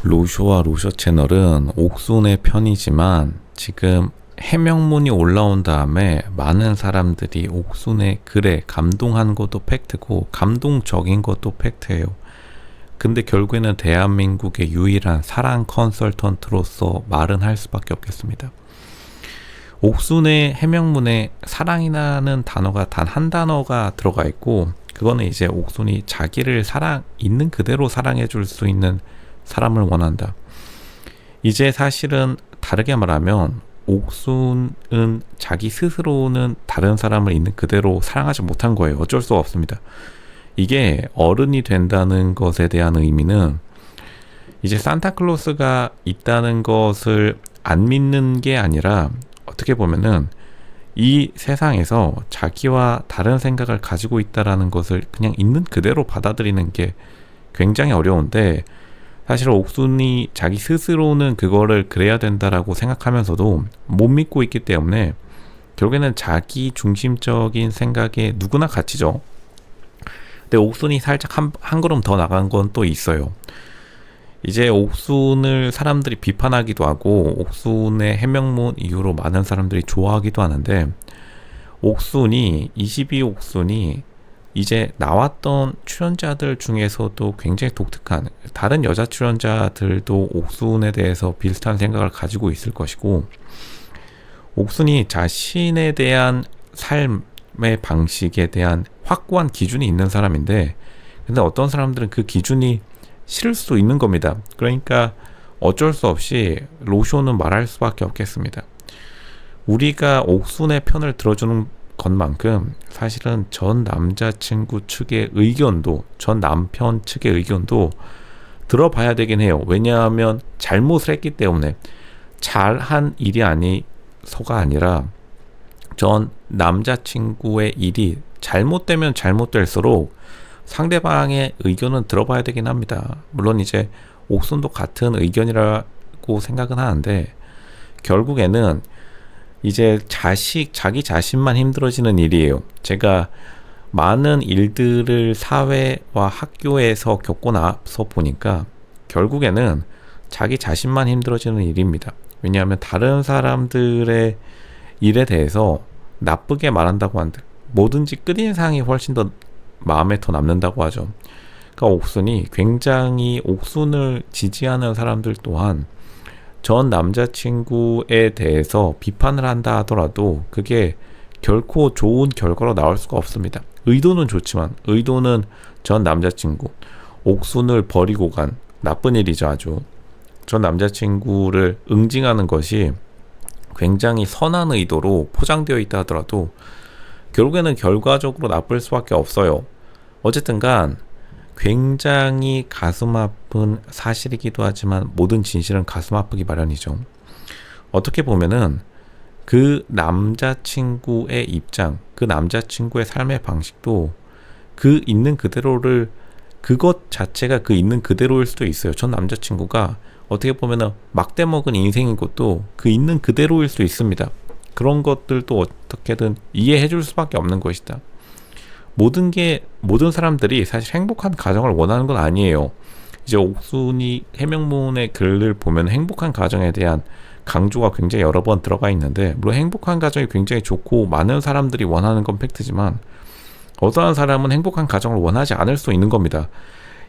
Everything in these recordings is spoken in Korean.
로쇼와 로쇼 채널은 옥순의 편이지만 지금 해명문이 올라온 다음에 많은 사람들이 옥순의 글에 감동한 것도 팩트고 감동적인 것도 팩트예요. 근데 결국에는 대한민국의 유일한 사랑 컨설턴트로서 말은 할 수밖에 없겠습니다. 옥순의 해명문에 사랑이라는 단어가 단 한 단어가 들어가 있고, 그거는 이제 옥순이 자기를 있는 그대로 사랑해 줄 수 있는 사람을 원한다. 이제 사실은 다르게 말하면 옥순은 자기 스스로는 다른 사람을 있는 그대로 사랑하지 못한 거예요. 어쩔 수가 없습니다. 이게 어른이 된다는 것에 대한 의미는 이제 산타클로스가 있다는 것을 안 믿는 게 아니라, 어떻게 보면은 이 세상에서 자기와 다른 생각을 가지고 있다라는 것을 그냥 있는 그대로 받아들이는 게 굉장히 어려운데, 사실 옥순이 자기 스스로는 그거를 그래야 된다라고 생각하면서도 못 믿고 있기 때문에 결국에는 자기 중심적인 생각에 누구나 갇히죠. 근데 옥순이 살짝 한 걸음 더 나간 건 또 있어요. 이제 옥순을 사람들이 비판하기도 하고 옥순의 해명문 이후로 많은 사람들이 좋아하기도 하는데, 옥순이 22옥순이 이제 나왔던 출연자들 중에서도 굉장히 독특한, 다른 여자 출연자들도 옥순에 대해서 비슷한 생각을 가지고 있을 것이고, 옥순이 자신에 대한 삶의 방식에 대한 확고한 기준이 있는 사람인데, 근데 어떤 사람들은 그 기준이 싫을 수도 있는 겁니다. 그러니까 어쩔 수 없이 로쇼는 말할 수밖에 없겠습니다. 우리가 옥순의 편을 들어주는 것만큼 사실은 전 남자친구 측의 의견도, 전 남편 측의 의견도 들어봐야 되긴 해요. 왜냐하면 잘못을 했기 때문에, 잘한 일이 아니서가 아니라 전 남자친구의 일이 잘못되면 잘못될수록 상대방의 의견은 들어봐야 되긴 합니다. 물론 이제 옥순도 같은 의견이라고 생각은 하는데, 결국에는 이제 자기 자신만 힘들어지는 일이에요. 제가 많은 일들을 사회와 학교에서 겪고 나서 보니까 결국에는 자기 자신만 힘들어지는 일입니다. 왜냐하면 다른 사람들의 일에 대해서 나쁘게 말한다고 한들 뭐든지 끝인상이 훨씬 더 마음에 더 남는다고 하죠. 그러니까 옥순이 굉장히, 옥순을 지지하는 사람들 또한 전 남자친구에 대해서 비판을 한다 하더라도 그게 결코 좋은 결과로 나올 수가 없습니다. 의도는 좋지만, 의도는 전 남자친구, 옥순을 버리고 간 나쁜 일이죠. 아주 전 남자친구를 응징하는 것이 굉장히 선한 의도로 포장되어 있다 하더라도 결국에는 결과적으로 나쁠 수밖에 없어요. 어쨌든 간 굉장히 가슴 아픈 사실이기도 하지만 모든 진실은 가슴 아프기 마련이죠. 어떻게 보면은 그 남자친구의 입장, 그 남자친구의 삶의 방식도 그 있는 그대로를, 그것 자체가 그 있는 그대로일 수도 있어요. 전 남자친구가 어떻게 보면은 막대 먹은 인생인 것도 그 있는 그대로일 수 있습니다. 그런 것들도 어떻게든 이해해 줄 수밖에 없는 것이다. 모든 사람들이 사실 행복한 가정을 원하는 건 아니에요. 이제 옥순이 해명문의 글을 보면 행복한 가정에 대한 강조가 굉장히 여러 번 들어가 있는데, 물론 행복한 가정이 굉장히 좋고 많은 사람들이 원하는 건 팩트지만 어떠한 사람은 행복한 가정을 원하지 않을 수 있는 겁니다.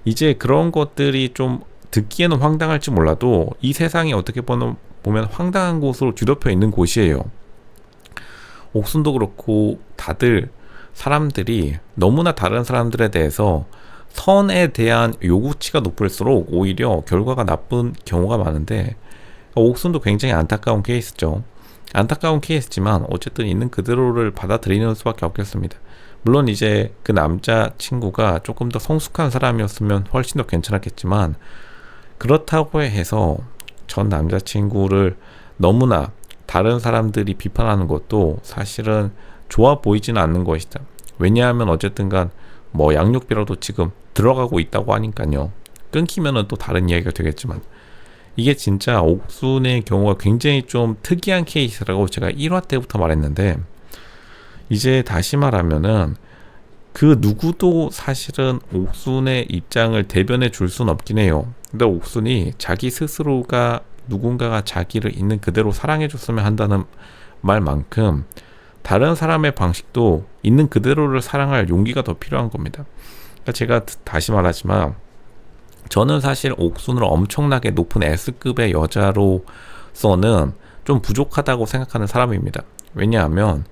이제 그런 것들이 좀 듣기에는 황당할지 몰라도 이 세상이 어떻게 보면 황당한 곳으로 뒤덮여 있는 곳이에요. 옥순도 그렇고 다들 사람들이 너무나 다른 사람들에 대해서 선에 대한 요구치가 높을수록 오히려 결과가 나쁜 경우가 많은데, 옥순도 굉장히 안타까운 케이스죠. 안타까운 케이스지만 어쨌든 있는 그대로를 받아들이는 수밖에 없겠습니다. 물론 이제 그 남자친구가 조금 더 성숙한 사람이었으면 훨씬 더 괜찮았겠지만, 그렇다고 해서 전 남자친구를 너무나 다른 사람들이 비판하는 것도 사실은 좋아 보이지는 않는 것이다. 왜냐하면 어쨌든 간 뭐 양육비라도 지금 들어가고 있다고 하니까요. 끊기면은 또 다른 이야기가 되겠지만, 이게 진짜 옥순의 경우가 굉장히 좀 특이한 케이스라고 제가 1화 때부터 말했는데, 이제 다시 말하면은 그 누구도 사실은 옥순의 입장을 대변해 줄 순 없긴 해요. 근데 옥순이 자기 스스로가 누군가가 자기를 있는 그대로 사랑해 줬으면 한다는 말만큼 다른 사람의 방식도 있는 그대로를 사랑할 용기가 더 필요한 겁니다. 그러니까 제가 다시 말하지만 저는 사실 옥순을 엄청나게 높은 S급의 여자로서는 좀 부족하다고 생각하는 사람입니다. 왜냐하면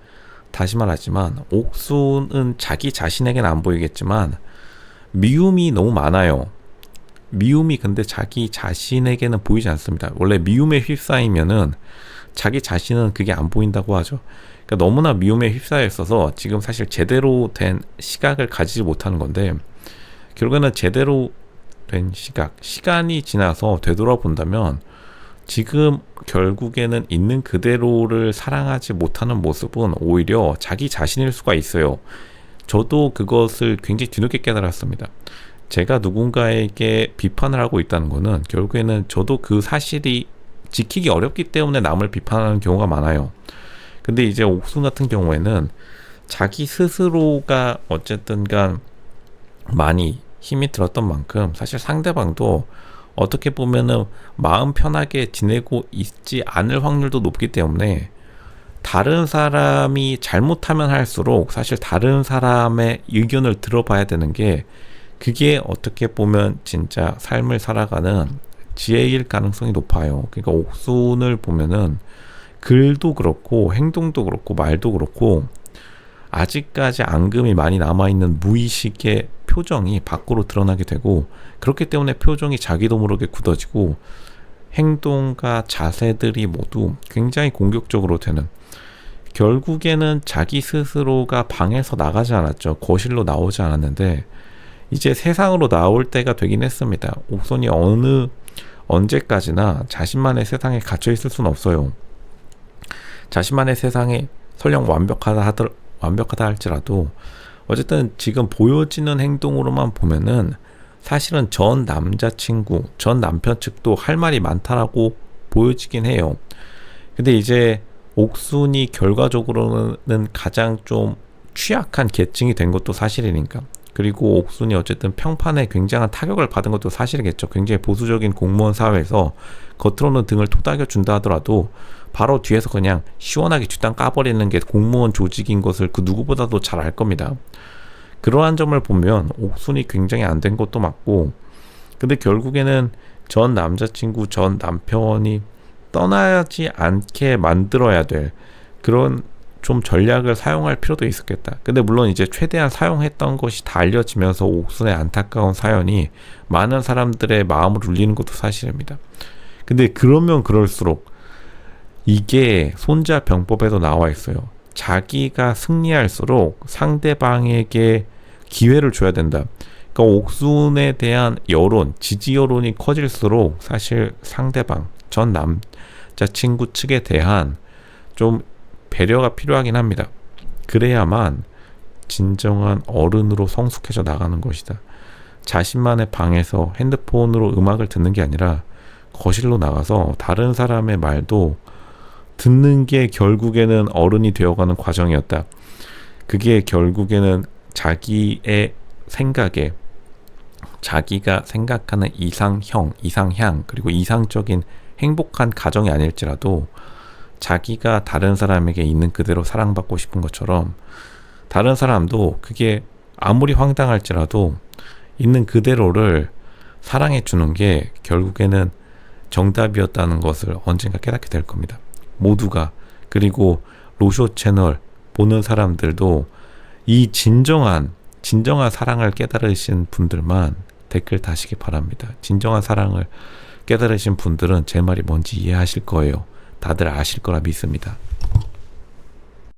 다시 말하지만 옥순은 자기 자신에게는 안 보이겠지만 미움이 너무 많아요. 미움이 근데 자기 자신에게는 보이지 않습니다. 원래 미움에 휩싸이면은 자기 자신은 그게 안 보인다고 하죠. 그러니까 너무나 미움에 휩싸여 있어서 지금 사실 제대로 된 시각을 가지지 못하는 건데, 결국에는 제대로 된 시간이 지나서 되돌아본다면 지금 결국에는 있는 그대로를 사랑하지 못하는 모습은 오히려 자기 자신일 수가 있어요. 저도 그것을 굉장히 뒤늦게 깨달았습니다. 제가 누군가에게 비판을 하고 있다는 거는 결국에는 저도 그 사실이 지키기 어렵기 때문에 남을 비판하는 경우가 많아요. 근데 이제 옥순 같은 경우에는 자기 스스로가 어쨌든 간 많이 힘이 들었던 만큼 사실 상대방도 어떻게 보면은 마음 편하게 지내고 있지 않을 확률도 높기 때문에 다른 사람이 잘못하면 할수록 사실 다른 사람의 의견을 들어봐야 되는 게, 그게 어떻게 보면 진짜 삶을 살아가는 지혜일 가능성이 높아요. 그러니까 옥순을 보면은 글도 그렇고 행동도 그렇고 말도 그렇고 아직까지 앙금이 많이 남아있는 무의식의 표정이 밖으로 드러나게 되고, 그렇기 때문에 표정이 자기도 모르게 굳어지고 행동과 자세들이 모두 굉장히 공격적으로 되는, 결국에는 자기 스스로가 방에서 나가지 않았죠. 거실로 나오지 않았는데 이제 세상으로 나올 때가 되긴 했습니다. 옥순이 언제까지나 자신만의 세상에 갇혀 있을 수는 없어요. 자신만의 세상에 설령 완벽하다 할지라도 어쨌든 지금 보여지는 행동으로만 보면은 사실은 전 남자친구, 전 남편 측도 할 말이 많다라고 보여지긴 해요. 근데 이제 옥순이 결과적으로는 가장 좀 취약한 계층이 된 것도 사실이니까, 그리고 옥순이 어쨌든 평판에 굉장한 타격을 받은 것도 사실이겠죠. 굉장히 보수적인 공무원 사회에서 겉으로는 등을 토닥여 준다 하더라도 바로 뒤에서 그냥 시원하게 뒷땅 까버리는 게 공무원 조직인 것을 그 누구보다도 잘 알 겁니다. 그러한 점을 보면 옥순이 굉장히 안 된 것도 맞고, 근데 결국에는 전 남자친구, 전 남편이 떠나지 않게 만들어야 될 그런 좀 전략을 사용할 필요도 있었겠다. 근데 물론 이제 최대한 사용했던 것이 다 알려지면서 옥순의 안타까운 사연이 많은 사람들의 마음을 울리는 것도 사실입니다. 근데 그러면 그럴수록 이게 손자병법에도 나와 있어요. 자기가 승리할수록 상대방에게 기회를 줘야 된다. 그러니까 옥순에 대한 여론, 지지 여론이 커질수록 사실 상대방, 전 남자친구 측에 대한 좀 배려가 필요하긴 합니다. 그래야만 진정한 어른으로 성숙해져 나가는 것이다. 자신만의 방에서 핸드폰으로 음악을 듣는 게 아니라 거실로 나가서 다른 사람의 말도 듣는 게 결국에는 어른이 되어가는 과정이었다. 그게 결국에는 자기의 생각에, 자기가 생각하는 이상형, 이상향, 그리고 이상적인 행복한 가정이 아닐지라도 자기가 다른 사람에게 있는 그대로 사랑받고 싶은 것처럼 다른 사람도 그게 아무리 황당할지라도 있는 그대로를 사랑해 주는 게 결국에는 정답이었다는 것을 언젠가 깨닫게 될 겁니다. 모두가. 그리고 로쇼 채널 보는 사람들도 이 진정한 사랑을 깨달으신 분들만 댓글 다시기 바랍니다. 진정한 사랑을 깨달으신 분들은 제 말이 뭔지 이해하실 거예요. 다들 아실 거라 믿습니다.